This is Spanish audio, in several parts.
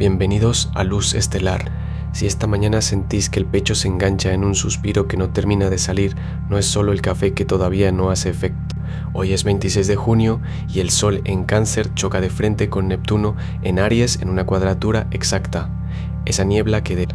Bienvenidos a Luz Estelar. Si esta mañana sentís que el pecho se engancha en un suspiro que no termina de salir, no es solo el café que todavía no hace efecto. Hoy es 26 de junio y el Sol en Cáncer choca de frente con Neptuno en Aries en una cuadratura exacta. Esa niebla que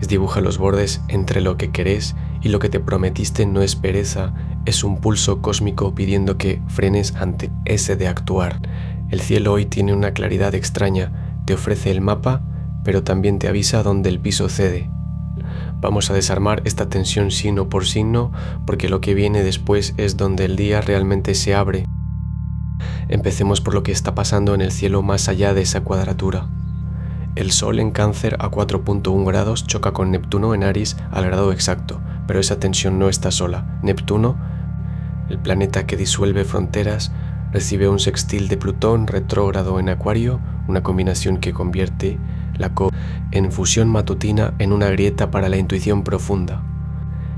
dibuja los bordes entre lo que querés y lo que te prometiste no es pereza, es un pulso cósmico pidiendo que frenes ante ese de actuar. El cielo hoy tiene una claridad extraña, te ofrece el mapa, pero también te avisa dónde el piso cede. Vamos a desarmar esta tensión signo por signo, porque lo que viene después es donde el día realmente se abre. Empecemos por lo que está pasando en el cielo más allá de esa cuadratura. El Sol en Cáncer a 4.1 grados choca con Neptuno en Aries al grado exacto, pero esa tensión no está sola. Neptuno, el planeta que disuelve fronteras, recibe un sextil de Plutón retrógrado en Acuario, una combinación que convierte la en fusión matutina en una grieta para la intuición profunda.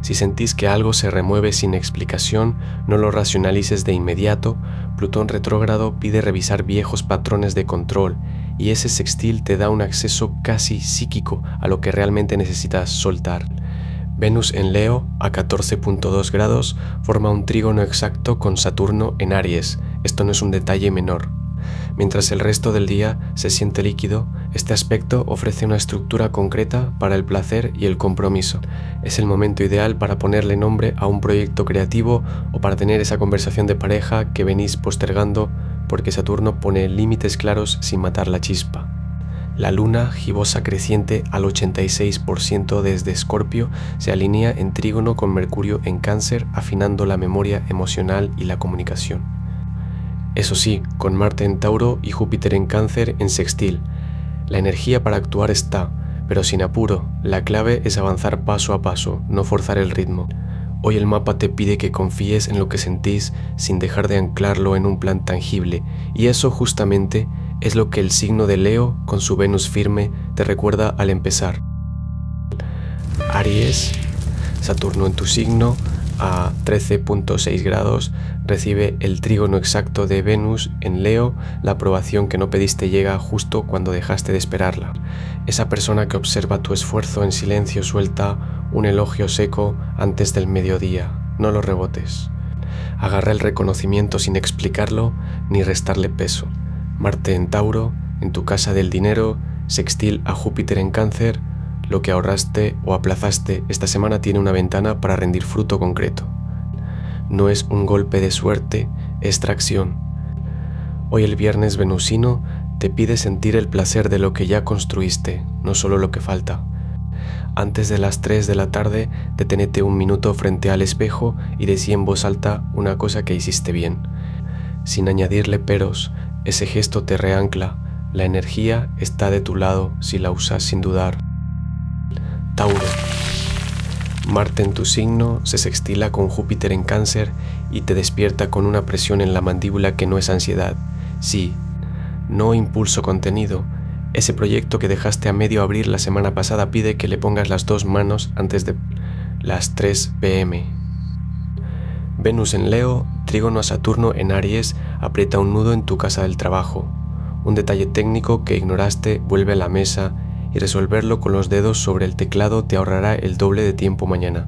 Si sentís que algo se remueve sin explicación, no lo racionalices de inmediato. Plutón retrógrado pide revisar viejos patrones de control, y ese sextil te da un acceso casi psíquico a lo que realmente necesitas soltar. Venus en Leo, a 14.2 grados, forma un trígono exacto con Saturno en Aries. Esto no es un detalle menor. Mientras el resto del día se siente líquido, este aspecto ofrece una estructura concreta para el placer y el compromiso. Es el momento ideal para ponerle nombre a un proyecto creativo o para tener esa conversación de pareja que venís postergando, porque Saturno pone límites claros sin matar la chispa. La luna, gibosa creciente al 86% desde Escorpio, se alinea en trígono con Mercurio en Cáncer, afinando la memoria emocional y la comunicación. Eso sí, con Marte en Tauro y Júpiter en Cáncer en sextil. La energía para actuar está, pero sin apuro. La clave es avanzar paso a paso, no forzar el ritmo. Hoy el mapa te pide que confíes en lo que sentís sin dejar de anclarlo en un plan tangible, y eso justamente es lo que el signo de Leo, con su Venus firme, te recuerda al empezar. Aries, Saturno en tu signo, a 13.6 grados, recibe el trígono exacto de Venus en Leo. La aprobación que no pediste llega justo cuando dejaste de esperarla. Esa persona que observa tu esfuerzo en silencio suelta un elogio seco antes del mediodía. No lo rebotes. Agarra el reconocimiento sin explicarlo ni restarle peso. Marte en Tauro, en tu casa del dinero, sextil a Júpiter en Cáncer. Lo que ahorraste o aplazaste esta semana tiene una ventana para rendir fruto concreto. No es un golpe de suerte, es tracción. Hoy el viernes venusino te pide sentir el placer de lo que ya construiste, no solo lo que falta. Antes de las 3 de la tarde, deténete un minuto frente al espejo y decí en voz alta una cosa que hiciste bien. Sin añadirle peros, ese gesto te reancla. La energía está de tu lado si la usas sin dudar. Tauro. Marte en tu signo se sextila con Júpiter en Cáncer y te despierta con una presión en la mandíbula que no es ansiedad. Sí, no impulso contenido. Ese proyecto que dejaste a medio abrir la semana pasada pide que le pongas las dos manos antes de las 3 p.m. Venus en Leo, trígono a Saturno en Aries, aprieta un nudo en tu casa del trabajo. Un detalle técnico que ignoraste vuelve a la mesa, y resolverlo con los dedos sobre el teclado te ahorrará el doble de tiempo mañana.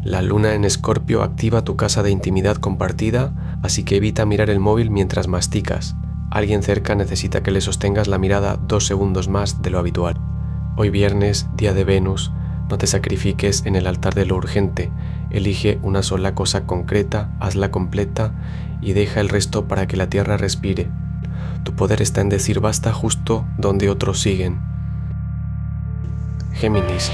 La luna en Escorpio activa tu casa de intimidad compartida, así que evita mirar el móvil mientras masticas. Alguien cerca necesita que le sostengas la mirada 2 segundos más de lo habitual. Hoy viernes, día de Venus, no te sacrifiques en el altar de lo urgente. Elige una sola cosa concreta, hazla completa y deja el resto para que la tierra respire. Tu poder está en decir basta justo donde otros siguen. Géminis.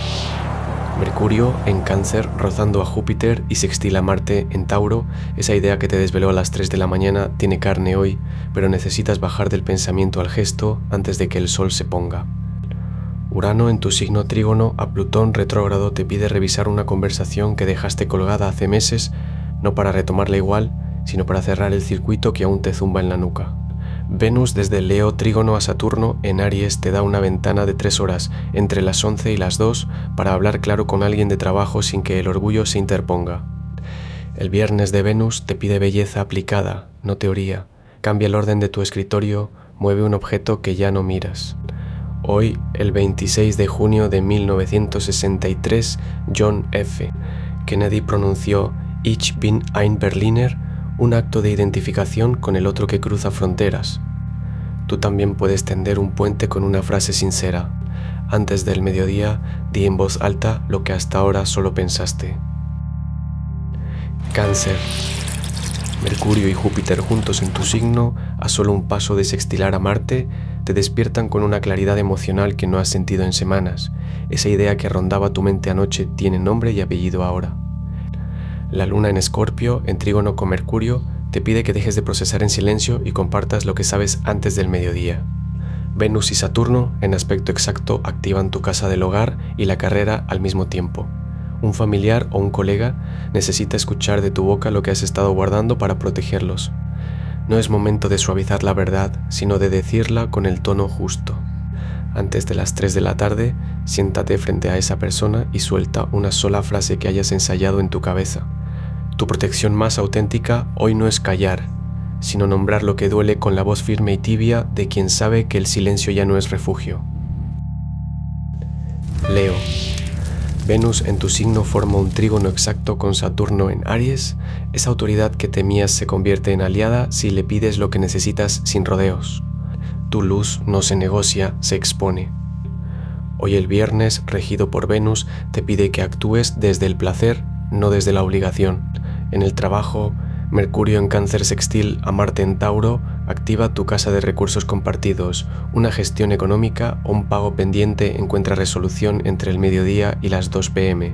Mercurio en Cáncer rozando a Júpiter y sextila Marte en Tauro. Esa idea que te desveló a las 3 de la mañana tiene carne hoy, pero necesitas bajar del pensamiento al gesto antes de que el sol se ponga. Urano en tu signo trígono a Plutón retrógrado te pide revisar una conversación que dejaste colgada hace meses, no para retomarla igual, sino para cerrar el circuito que aún te zumba en la nuca. Venus desde Leo trígono a Saturno en Aries te da una ventana de 3 horas entre las 11 y las 2 para hablar claro con alguien de trabajo sin que el orgullo se interponga. El viernes de Venus te pide belleza aplicada, no teoría. Cambia el orden de tu escritorio, mueve un objeto que ya no miras. Hoy, el 26 de junio de 1963, John F. Kennedy pronunció Ich bin ein Berliner, un acto de identificación con el otro que cruza fronteras. Tú también puedes tender un puente con una frase sincera. Antes del mediodía, di en voz alta lo que hasta ahora solo pensaste. Cáncer. Mercurio y Júpiter juntos en tu signo, a solo un paso de sextilar a Marte, te despiertan con una claridad emocional que no has sentido en semanas. Esa idea que rondaba tu mente anoche tiene nombre y apellido ahora. La luna en Escorpio, en trígono con Mercurio, te pide que dejes de procesar en silencio y compartas lo que sabes antes del mediodía. Venus y Saturno, en aspecto exacto, activan tu casa del hogar y la carrera al mismo tiempo. Un familiar o un colega necesita escuchar de tu boca lo que has estado guardando para protegerlos. No es momento de suavizar la verdad, sino de decirla con el tono justo. Antes de las 3 de la tarde, siéntate frente a esa persona y suelta una sola frase que hayas ensayado en tu cabeza. Tu protección más auténtica hoy no es callar, sino nombrar lo que duele con la voz firme y tibia de quien sabe que el silencio ya no es refugio. Leo. Venus en tu signo forma un trígono exacto con Saturno en Aries. Esa autoridad que temías se convierte en aliada si le pides lo que necesitas sin rodeos. Tu luz no se negocia, se expone. Hoy el viernes, regido por Venus, te pide que actúes desde el placer, no desde la obligación. En el trabajo, Mercurio en Cáncer sextil a Marte en Tauro activa tu casa de recursos compartidos. Una gestión económica o un pago pendiente encuentra resolución entre el mediodía y las 2 p.m.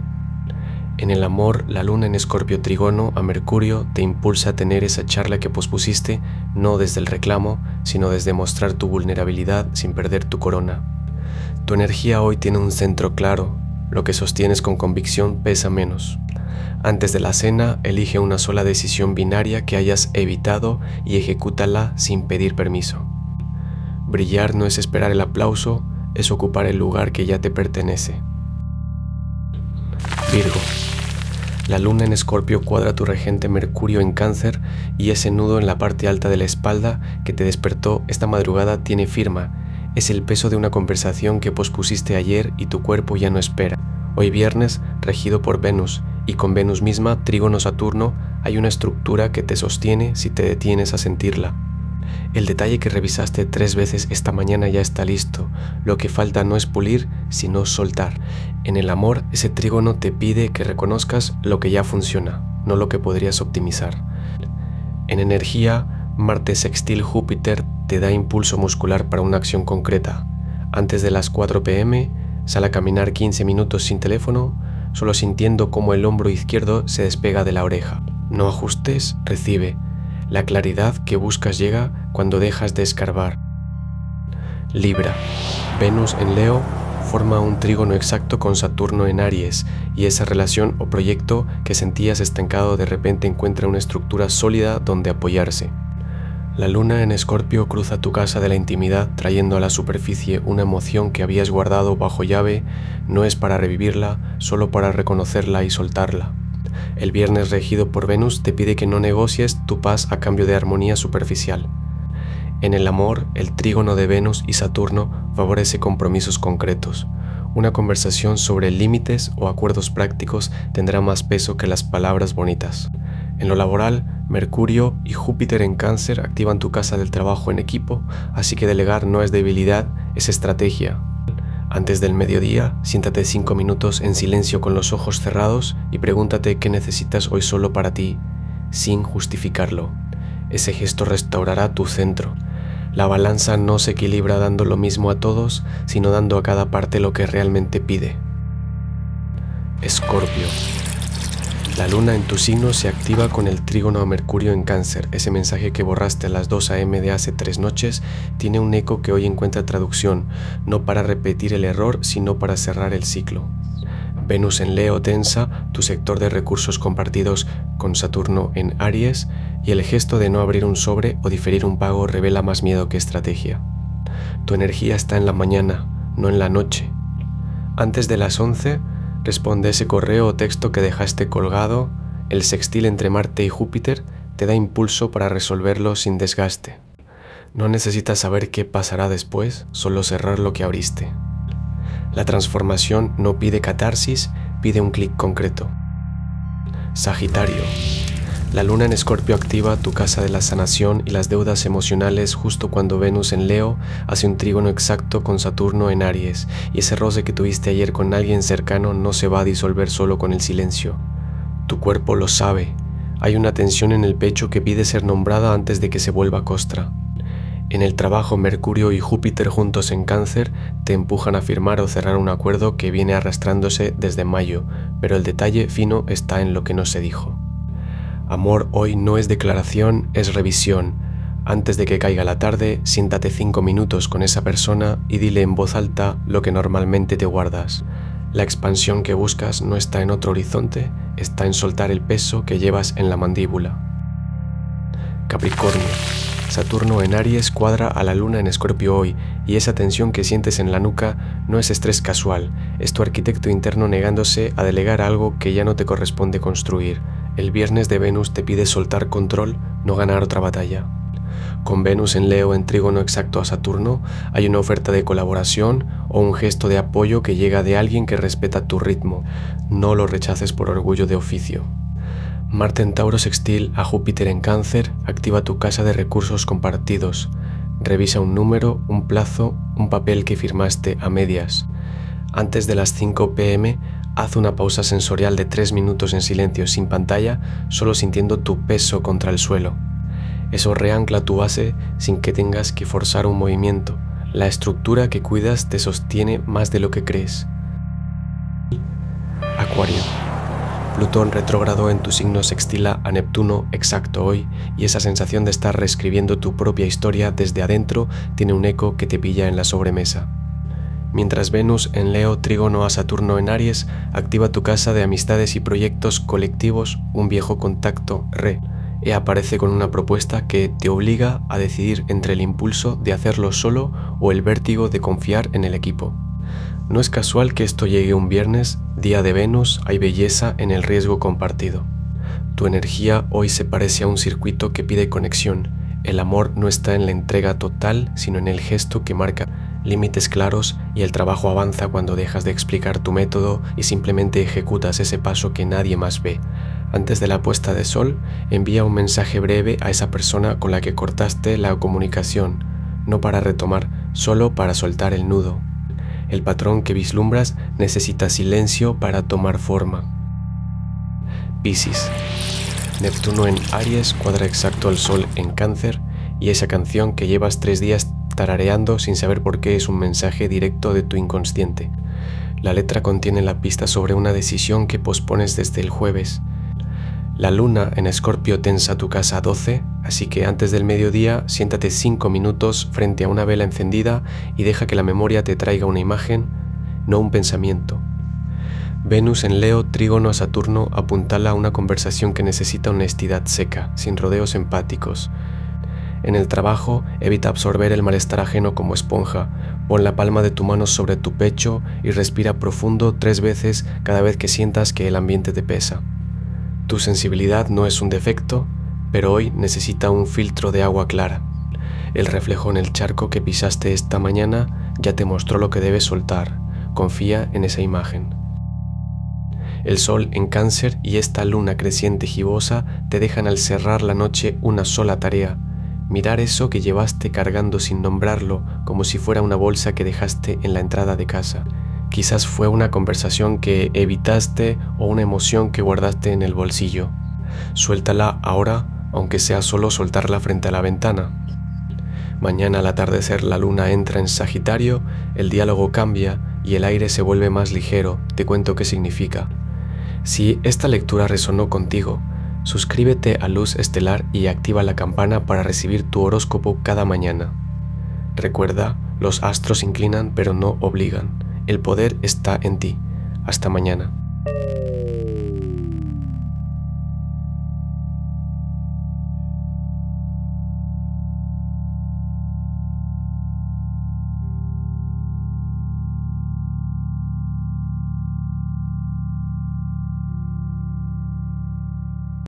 En el amor, la luna en Escorpio trígono a Mercurio te impulsa a tener esa charla que pospusiste, no desde el reclamo, sino desde mostrar tu vulnerabilidad sin perder tu corona. Tu energía hoy tiene un centro claro, lo que sostienes con convicción pesa menos. Antes de la cena, elige una sola decisión binaria que hayas evitado y ejecútala sin pedir permiso. Brillar no es esperar el aplauso, es ocupar el lugar que ya te pertenece. Virgo. La luna en Escorpio cuadra tu regente Mercurio en Cáncer y ese nudo en la parte alta de la espalda que te despertó esta madrugada tiene firma. Es el peso de una conversación que pospusiste ayer y tu cuerpo ya no espera. Hoy viernes, regido por Venus, y con Venus misma, trígono Saturno, hay una estructura que te sostiene si te detienes a sentirla. El detalle que revisaste 3 veces esta mañana ya está listo. Lo que falta no es pulir, sino soltar. En el amor, ese trígono te pide que reconozcas lo que ya funciona, no lo que podrías optimizar. En energía, Marte sextil Júpiter te da impulso muscular para una acción concreta. Antes de las 4 p.m., sal a caminar 15 minutos sin teléfono, solo sintiendo cómo el hombro izquierdo se despega de la oreja. No ajustes, recibe. La claridad que buscas llega cuando dejas de escarbar. Libra. Venus en Leo forma un trígono exacto con Saturno en Aries y esa relación o proyecto que sentías estancado de repente encuentra una estructura sólida donde apoyarse. La luna en Escorpio cruza tu casa de la intimidad trayendo a la superficie una emoción que habías guardado bajo llave, no es para revivirla, solo para reconocerla y soltarla. El viernes regido por Venus te pide que no negocies tu paz a cambio de armonía superficial. En el amor, el trígono de Venus y Saturno favorece compromisos concretos. Una conversación sobre límites o acuerdos prácticos tendrá más peso que las palabras bonitas. En lo laboral, Mercurio y Júpiter en Cáncer activan tu casa del trabajo en equipo, así que delegar no es debilidad, es estrategia. Antes del mediodía, siéntate 5 minutos en silencio con los ojos cerrados y pregúntate qué necesitas hoy solo para ti, sin justificarlo. Ese gesto restaurará tu centro. La balanza no se equilibra dando lo mismo a todos, sino dando a cada parte lo que realmente pide. Escorpio. La luna en tu signo se activa con el trígono a Mercurio en Cáncer. Ese mensaje que borraste a las 2 a.m. de hace 3 noches tiene un eco que hoy encuentra traducción, no para repetir el error, sino para cerrar el ciclo. Venus en Leo tensa tu sector de recursos compartidos con Saturno en Aries y el gesto de no abrir un sobre o diferir un pago revela más miedo que estrategia. Tu energía está en la mañana, no en la noche. Antes de las 11, responde ese correo o texto que dejaste colgado. El sextil entre Marte y Júpiter te da impulso para resolverlo sin desgaste. No necesitas saber qué pasará después, solo cerrar lo que abriste. La transformación no pide catarsis, pide un clic concreto. Sagitario. La luna en Escorpio activa tu casa de la sanación y las deudas emocionales justo cuando Venus en Leo hace un trígono exacto con Saturno en Aries, y ese roce que tuviste ayer con alguien cercano no se va a disolver solo con el silencio. Tu cuerpo lo sabe. Hay una tensión en el pecho que pide ser nombrada antes de que se vuelva costra. En el trabajo, Mercurio y Júpiter juntos en Cáncer te empujan a firmar o cerrar un acuerdo que viene arrastrándose desde mayo, pero el detalle fino está en lo que no se dijo. Amor hoy no es declaración, es revisión. Antes de que caiga la tarde, siéntate 5 minutos con esa persona y dile en voz alta lo que normalmente te guardas. La expansión que buscas no está en otro horizonte, está en soltar el peso que llevas en la mandíbula. Capricornio. Saturno en Aries cuadra a la luna en Escorpio hoy, y esa tensión que sientes en la nuca no es estrés casual, es tu arquitecto interno negándose a delegar algo que ya no te corresponde construir. El viernes de Venus te pide soltar control, no ganar otra batalla. Con Venus en Leo en trígono exacto a Saturno, hay una oferta de colaboración o un gesto de apoyo que llega de alguien que respeta tu ritmo. No lo rechaces por orgullo de oficio. Marte en Tauro sextil a Júpiter en Cáncer activa tu casa de recursos compartidos. Revisa un número, un plazo, un papel que firmaste a medias. Antes de las 5 p.m., haz una pausa sensorial de 3 minutos en silencio sin pantalla, solo sintiendo tu peso contra el suelo. Eso reancla tu base sin que tengas que forzar un movimiento. La estructura que cuidas te sostiene más de lo que crees. Acuario. Plutón retrógrado en tu signo sextila a Neptuno exacto hoy, y esa sensación de estar reescribiendo tu propia historia desde adentro tiene un eco que te pilla en la sobremesa. Mientras Venus en Leo trígono a Saturno en Aries activa tu casa de amistades y proyectos colectivos, un viejo contacto aparece con una propuesta que te obliga a decidir entre el impulso de hacerlo solo o el vértigo de confiar en el equipo. No es casual que esto llegue un viernes, día de Venus, hay belleza en el riesgo compartido. Tu energía hoy se parece a un circuito que pide conexión. El amor no está en la entrega total, sino en el gesto que marca límites claros, y el trabajo avanza cuando dejas de explicar tu método y simplemente ejecutas ese paso que nadie más ve. Antes de la puesta de sol, envía un mensaje breve a esa persona con la que cortaste la comunicación, no para retomar, solo para soltar el nudo. El patrón que vislumbras necesita silencio para tomar forma. Piscis. Neptuno en Aries cuadra exacto al Sol en Cáncer, y esa canción que llevas 3 días tarareando sin saber por qué es un mensaje directo de tu inconsciente. La letra contiene la pista sobre una decisión que pospones desde el jueves. La luna en Escorpio tensa tu casa 12, así que antes del mediodía siéntate 5 minutos frente a una vela encendida y deja que la memoria te traiga una imagen, no un pensamiento. Venus en Leo trígono a Saturno apuntala a una conversación que necesita honestidad seca, sin rodeos empáticos. En el trabajo, evita absorber el malestar ajeno como esponja. Pon la palma de tu mano sobre tu pecho y respira profundo 3 veces cada vez que sientas que el ambiente te pesa. Tu sensibilidad no es un defecto, pero hoy necesita un filtro de agua clara. El reflejo en el charco que pisaste esta mañana ya te mostró lo que debes soltar. Confía en esa imagen. El sol en Cáncer y esta luna creciente gibosa te dejan al cerrar la noche una sola tarea: mirar eso que llevaste cargando sin nombrarlo, como si fuera una bolsa que dejaste en la entrada de casa. Quizás fue una conversación que evitaste o una emoción que guardaste en el bolsillo. Suéltala ahora, aunque sea solo soltarla frente a la ventana. Mañana al atardecer la luna entra en Sagitario, el diálogo cambia y el aire se vuelve más ligero. Te cuento qué significa. Si esta lectura resonó contigo, suscríbete a Luz Estelar y activa la campana para recibir tu horóscopo cada mañana. Recuerda, los astros inclinan pero no obligan. El poder está en ti. Hasta mañana.